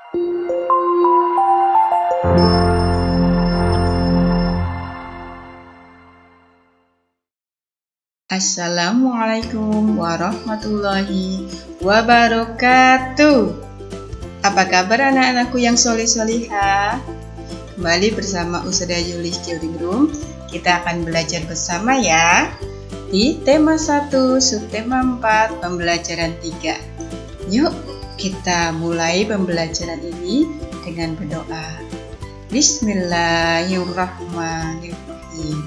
Assalamualaikum warahmatullahi wabarakatuh. Apa kabar anak-anakku yang soleh-solihah? Kembali bersama Ustazah Yulis Ceuringrum. Kita akan belajar bersama ya di tema 1, subtema 4, pembelajaran 3. Yuk kita mulai pembelajaran ini dengan berdoa. Bismillahirrahmanirrahim.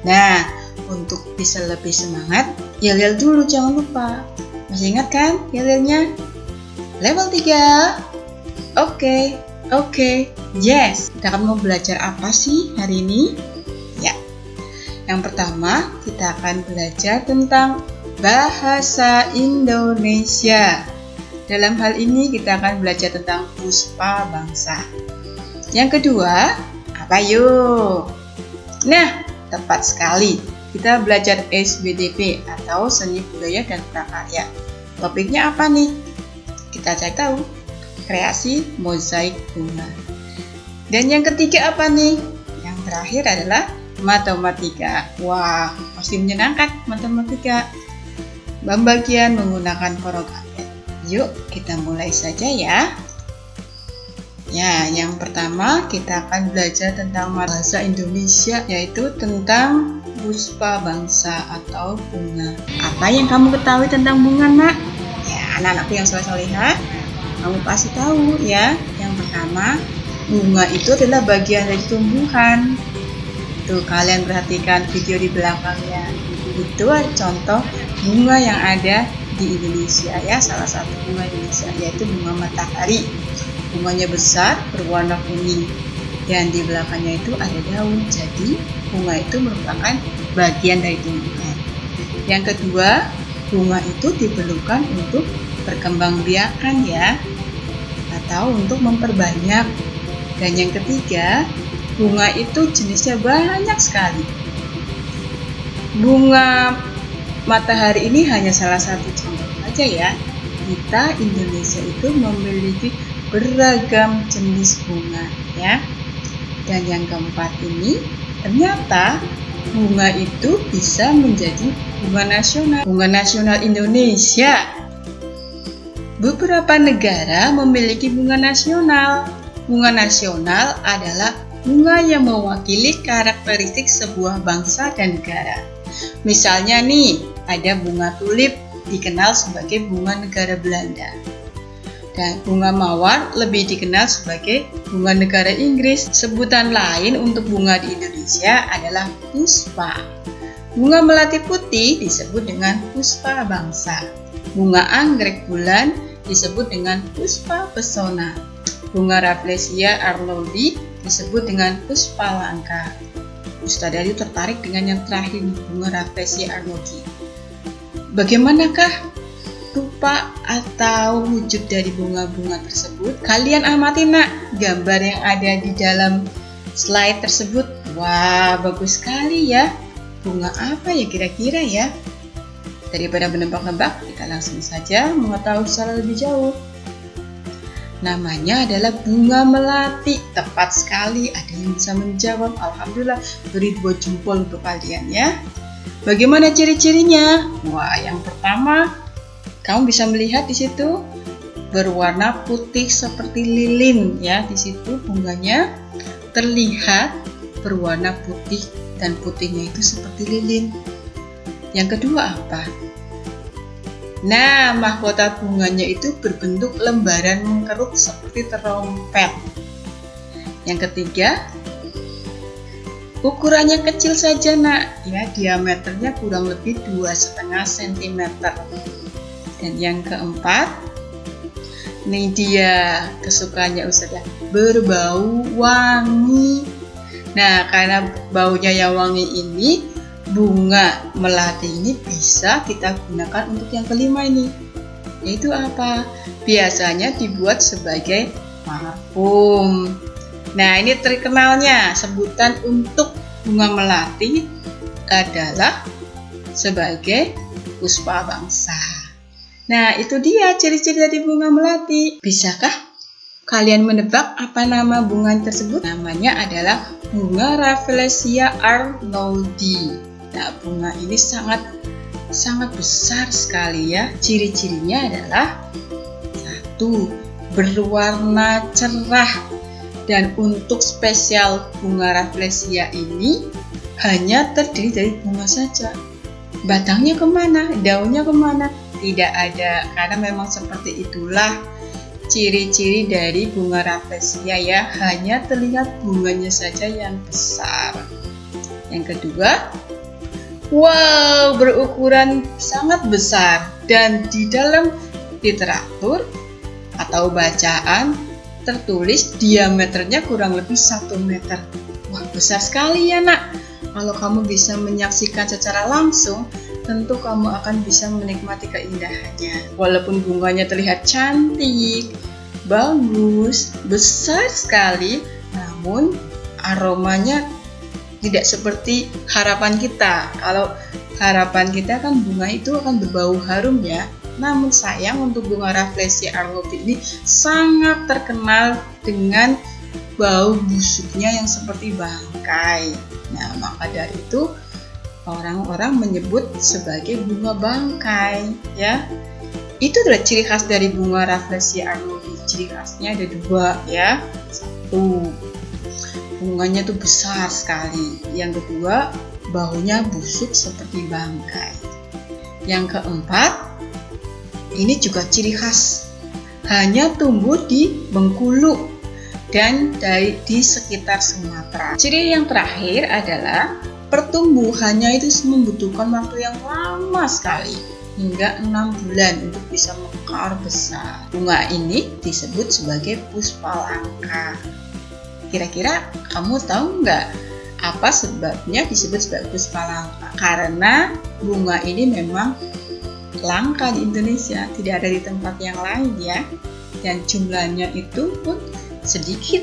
Nah, untuk bisa lebih semangat, yel-yel dulu jangan lupa. Masih ingat kan yel-yelnya? Level 3. Oke, yes. Kita akan mau belajar apa sih hari ini? Ya, yang pertama kita akan belajar tentang bahasa Indonesia. Dalam hal ini kita akan belajar tentang puspa bangsa. Yang kedua, apa yuk? Nah, tepat sekali. Kita belajar SBDP atau Seni Budaya dan Prakarya. Topiknya apa nih? Kita cari tahu. Kreasi mozaik bunga. Dan yang ketiga apa nih? Yang terakhir adalah matematika. Wah, pasti menyenangkan matematika. Pembagian menggunakan program. Yuk, kita mulai saja ya. Ya, yang pertama kita akan belajar tentang bahasa Indonesia, yaitu tentang puspa bangsa atau bunga. Apa yang kamu ketahui tentang bunga, nak? Ya, anak-anakku yang soleh-solehah, kamu pasti tahu ya. Yang pertama, bunga itu adalah bagian dari tumbuhan. Tuh, kalian perhatikan video di belakangnya. Itu contoh bunga yang ada di Indonesia ya, salah satu bunga Indonesia yaitu bunga matahari. Bunganya besar, berwarna kuning, dan di belakangnya itu ada daun. Jadi bunga itu merupakan bagian dari tumbuhan. Yang kedua, bunga itu diperlukan untuk perkembangbiakan ya, atau untuk memperbanyak. Dan yang ketiga, bunga itu jenisnya banyak sekali. Bunga matahari ini hanya salah satu contoh saja ya. Kita Indonesia itu memiliki beragam jenis bunga ya. Dan yang keempat ini, ternyata bunga itu bisa menjadi bunga nasional Indonesia. Beberapa negara memiliki bunga nasional. Bunga nasional adalah bunga yang mewakili karakteristik sebuah bangsa dan negara. Misalnya nih, ada bunga tulip dikenal sebagai bunga negara Belanda. Dan bunga mawar lebih dikenal sebagai bunga negara Inggris. Sebutan lain untuk bunga di Indonesia adalah puspa. Bunga melati putih disebut dengan puspa bangsa. Bunga anggrek bulan disebut dengan puspa pesona. Bunga Rafflesia arnoldi disebut dengan puspa langka. Ustazah itu tertarik dengan yang terakhir, bunga Rafflesia arnoldi. Bagaimanakah rupa atau wujud dari bunga-bunga tersebut? Kalian amati nak gambar yang ada di dalam slide tersebut. Wah, bagus sekali ya. Bunga apa ya kira-kira ya? Daripada menebak-nebak, kita langsung saja mengetahui secara lebih jauh. Namanya adalah bunga melati. Tepat sekali, ada yang bisa menjawab. Alhamdulillah, beri 2 jempol untuk kalian ya. Bagaimana ciri-cirinya? Wah, yang pertama, kamu bisa melihat di situ berwarna putih seperti lilin ya. Di situ bunganya terlihat berwarna putih dan putihnya itu seperti lilin. Yang kedua apa? Nah, mahkota bunganya itu berbentuk lembaran mengkerut seperti trompet. Yang ketiga, ukurannya kecil saja nak ya, diameternya kurang lebih 2,5 cm. Dan yang keempat, ini dia kesukaannya Ustazah, berbau wangi. Nah, karena baunya yang wangi ini, bunga melati ini bisa kita gunakan untuk yang kelima ini. Yaitu apa? Biasanya dibuat sebagai parfum. Nah, ini terkenalnya sebutan untuk bunga melati adalah sebagai puspa bangsa. Nah, itu dia ciri-ciri dari bunga melati. Bisakah Kalian menebak apa nama bunga tersebut? Namanya adalah bunga Rafflesia arnoldii. Nah, bunga ini sangat besar sekali ya. Ciri-cirinya adalah 1. Berwarna cerah. Dan untuk spesial bunga Rafflesia ini hanya terdiri dari bunga saja. Batangnya kemana? Daunnya kemana? Tidak ada, karena memang seperti itulah ciri-ciri dari bunga Rafflesia ya. Hanya terlihat bunganya saja yang besar. Yang kedua, wow, berukuran sangat besar. Dan di dalam literatur atau bacaan tertulis diameternya kurang lebih 1 meter. Wah, besar sekali ya nak. Kalau kamu bisa menyaksikan secara langsung, tentu kamu akan bisa menikmati keindahannya. Walaupun bunganya terlihat cantik, bagus, besar sekali, namun aromanya tidak seperti harapan kita. Kalau harapan kita kan bunga itu akan berbau harum ya. Namun sayang untuk bunga Rafflesia arnoldii ini sangat terkenal dengan bau busuknya yang seperti bangkai. Nah, maka dari itu orang-orang menyebut sebagai bunga bangkai ya. Itu adalah ciri khas dari bunga Rafflesia arnoldii. Ciri khasnya ada 2 ya. 1, bunganya tuh besar sekali. Yang kedua, baunya busuk seperti bangkai. Yang keempat, ini juga ciri khas, hanya tumbuh di Bengkulu dan di sekitar Sumatera. Ciri yang terakhir adalah pertumbuhannya itu membutuhkan waktu yang lama sekali, hingga 6 bulan untuk bisa mekar besar. Bunga ini disebut sebagai puspalangka. Kira-kira kamu tahu nggak apa sebabnya disebut sebagai puspalangka? Karena bunga ini memang langka di Indonesia, tidak ada di tempat yang lain ya. Dan jumlahnya itu pun sedikit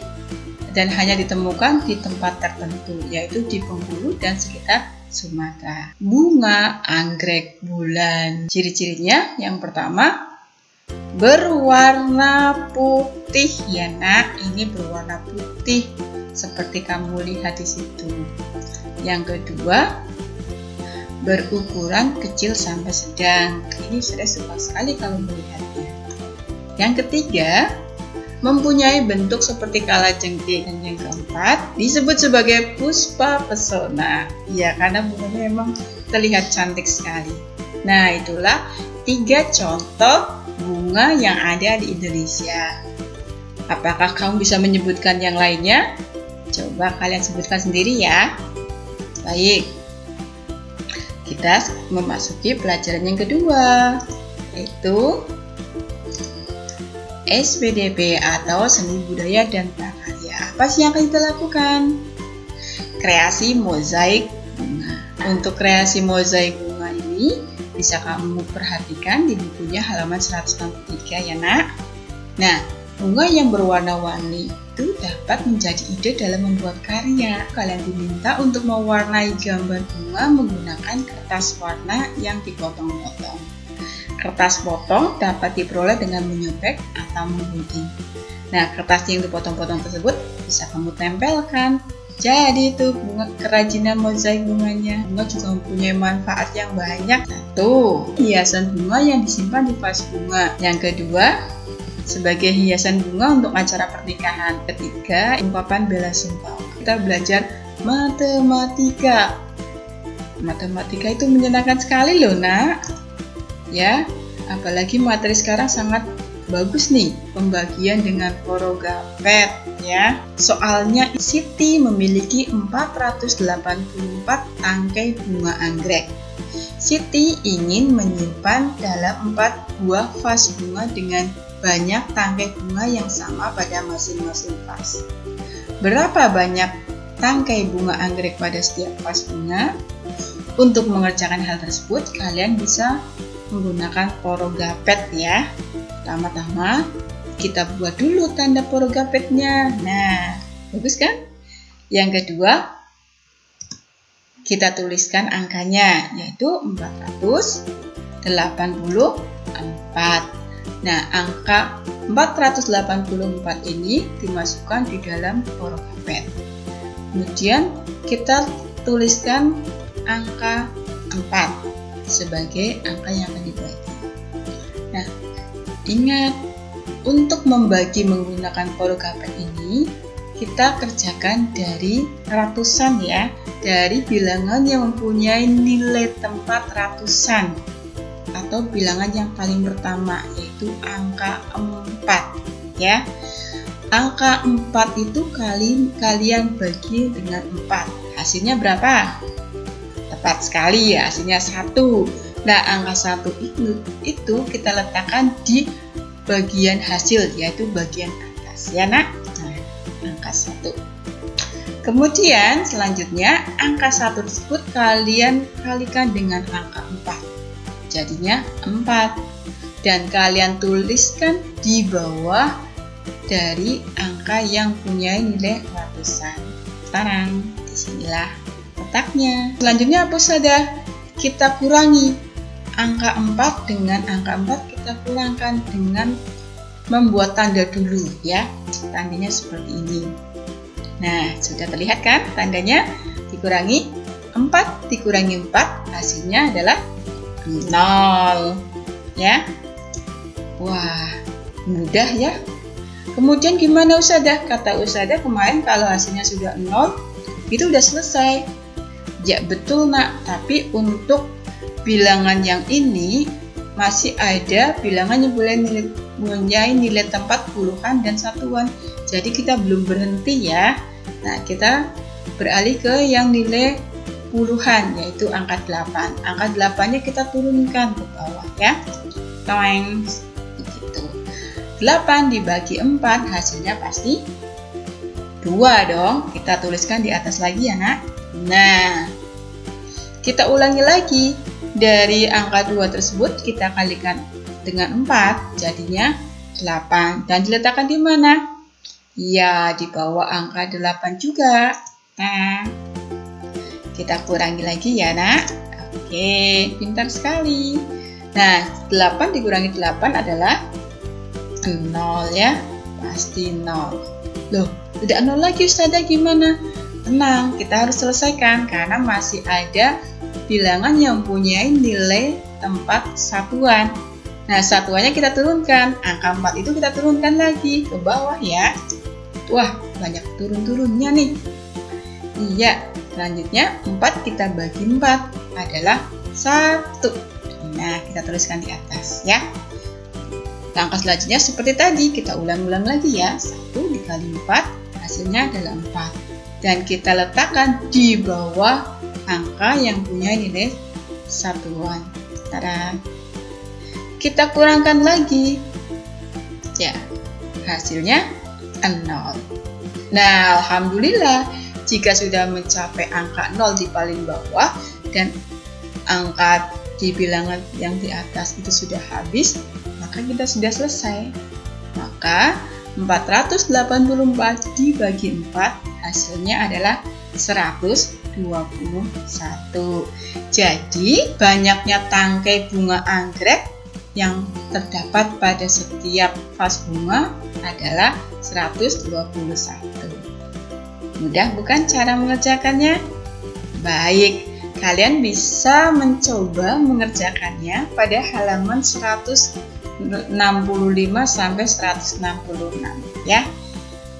dan hanya ditemukan di tempat tertentu, yaitu di Bengkulu dan sekitar Sumatera. Bunga anggrek bulan. Ciri-cirinya yang pertama, berwarna putih ya nak. Ini berwarna putih seperti kamu lihat di situ. Yang kedua, berukuran kecil sampai sedang. Ini saya suka sekali kalau melihatnya. Yang ketiga, mempunyai bentuk seperti kalajengking. Dan yang keempat, disebut sebagai puspa pesona. Ya, karena bunganya memang terlihat cantik sekali. Nah, itulah 3 contoh bunga yang ada di Indonesia. Apakah kamu bisa menyebutkan yang lainnya? Coba kalian sebutkan sendiri ya. Baik. Kita memasuki pelajaran yang kedua, yaitu SBDP atau Seni Budaya dan Prakarya. Apa sih yang akan kita lakukan? Kreasi mozaik bunga. Untuk kreasi mozaik bunga ini bisa kamu perhatikan di bukunya halaman 163 ya nak. Nah, bunga yang berwarna-warni itu dapat menjadi ide dalam membuat karya. Kalian diminta untuk mewarnai gambar bunga menggunakan kertas warna yang dipotong-potong. Kertas potong dapat diperoleh dengan menyobek atau menggunting. Nah, kertas yang dipotong-potong tersebut bisa kamu tempelkan. Jadi itu bunga kerajinan mozaik bunganya. Bunga juga mempunyai manfaat yang banyak. 1. Hiasan bunga yang disimpan di vas bunga. Yang kedua, sebagai hiasan bunga untuk acara pernikahan. Ketiga, ungkapan bela sungkawa. Kita belajar matematika. Matematika itu menyenangkan sekali loh nak. Ya, apalagi materi sekarang sangat bagus nih, pembagian dengan porogapet ya. Soalnya Siti memiliki 484 tangkai bunga anggrek. Siti ingin menyimpan dalam 4 buah vas bunga dengan banyak tangkai bunga yang sama pada masing-masing vas. Berapa banyak tangkai bunga anggrek pada setiap vas bunga? Untuk mengerjakan hal tersebut, kalian bisa menggunakan porogapet ya. Pertama-tama kita buat dulu tanda porogapetnya. Nah, bagus kan? Yang kedua, kita tuliskan angkanya, yaitu 484. Nah, angka 484 ini dimasukkan di dalam porokapet. Kemudian kita tuliskan angka 4 sebagai angka yang akan dibagi. Nah, ingat, untuk membagi menggunakan porokapet ini kita kerjakan dari ratusan ya, dari bilangan yang mempunyai nilai tempat ratusan atau bilangan yang paling pertama, yaitu angka 4 ya. Angka 4 itu kalian bagi dengan 4. Hasilnya berapa? Tepat sekali ya, hasilnya 1. Nah, angka 1 itu kita letakkan di bagian hasil, yaitu bagian atas ya nak. Nah, angka 1. Kemudian selanjutnya angka 1 tersebut kalian kalikan dengan angka 4. Jadinya 4. Dan kalian tuliskan di bawah dari angka yang punya nilai ratusan. Sekarang disinilah letaknya. Selanjutnya apa saja? Kita kurangi angka 4 dengan angka 4, kita kurangkan dengan membuat tanda dulu ya. Tandanya seperti ini. Nah, sudah terlihat kan tandanya? Dikurangi 4 dikurangi 4, hasilnya adalah 0 ya. Wah, mudah ya. Kemudian gimana Ustadzah? Kata Ustadzah kemarin kalau hasilnya sudah 0 itu udah selesai. Ya betul nak, tapi untuk bilangan yang ini masih ada bilangan yang mempunyai nilai tempat puluhan dan satuan. Jadi kita belum berhenti ya. Nah, kita beralih ke yang nilai puluhan, yaitu angka 8. Angka 8-nya kita turunkan ke bawah ya. Toeng. Begitu. 8 dibagi 4 hasilnya pasti 2 dong. Kita tuliskan di atas lagi ya nak. Nah, kita ulangi lagi. Dari angka 2 tersebut kita kalikan dengan 4, jadinya 8. Dan diletakkan di mana? Ya, di bawah angka 8 juga. Nah, kita kurangi lagi ya nak. Oke, pintar sekali. Nah, 8 dikurangi 8 adalah 0 ya. Pasti 0. Loh, tidak 0 lagi Ustadzah, gimana? Tenang, kita harus selesaikan karena masih ada bilangan yang mempunyai nilai tempat satuan. Nah, satuannya kita turunkan. Angka 4 itu kita turunkan lagi ke bawah ya. Wah, banyak turun-turunnya nih. Iya, selanjutnya 4 kita bagi 4 adalah 1. Nah, kita tuliskan di atas ya. Langkah selanjutnya seperti tadi, kita ulang-ulang lagi ya. 1 dikali 4 hasilnya adalah 4. Dan kita letakkan di bawah angka yang punya nilai satuan. Tada. Kita kurangkan lagi. Ya, hasilnya 0. Nah, alhamdulillah jika sudah mencapai angka 0 di paling bawah dan angka di bilangan yang di atas itu sudah habis, maka kita sudah selesai. Maka 484 dibagi 4 hasilnya adalah 121. Jadi, banyaknya tangkai bunga anggrek yang terdapat pada setiap vas bunga adalah 121. Mudah bukan cara mengerjakannya? Baik, kalian bisa mencoba mengerjakannya pada halaman 165 sampai 166 ya.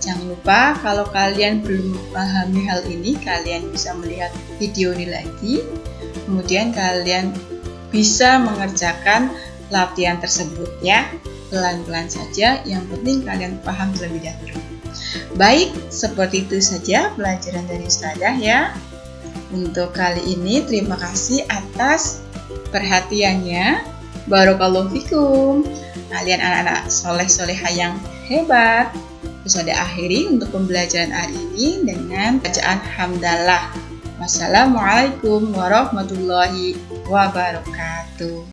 Jangan lupa kalau kalian belum memahami hal ini, kalian bisa melihat video ini lagi. Kemudian kalian bisa mengerjakan latihan tersebut ya. Pelan-pelan saja, yang penting kalian paham terlebih dahulu. Baik, seperti itu saja pelajaran dari Ustadzah ya. Untuk kali ini terima kasih atas perhatiannya. Barakallahu fikum. Kalian anak-anak soleh-solehah yang hebat. Ustadzah akhiri untuk pembelajaran hari ini dengan bacaan hamdalah. Wassalamualaikum warahmatullahi wabarakatuh.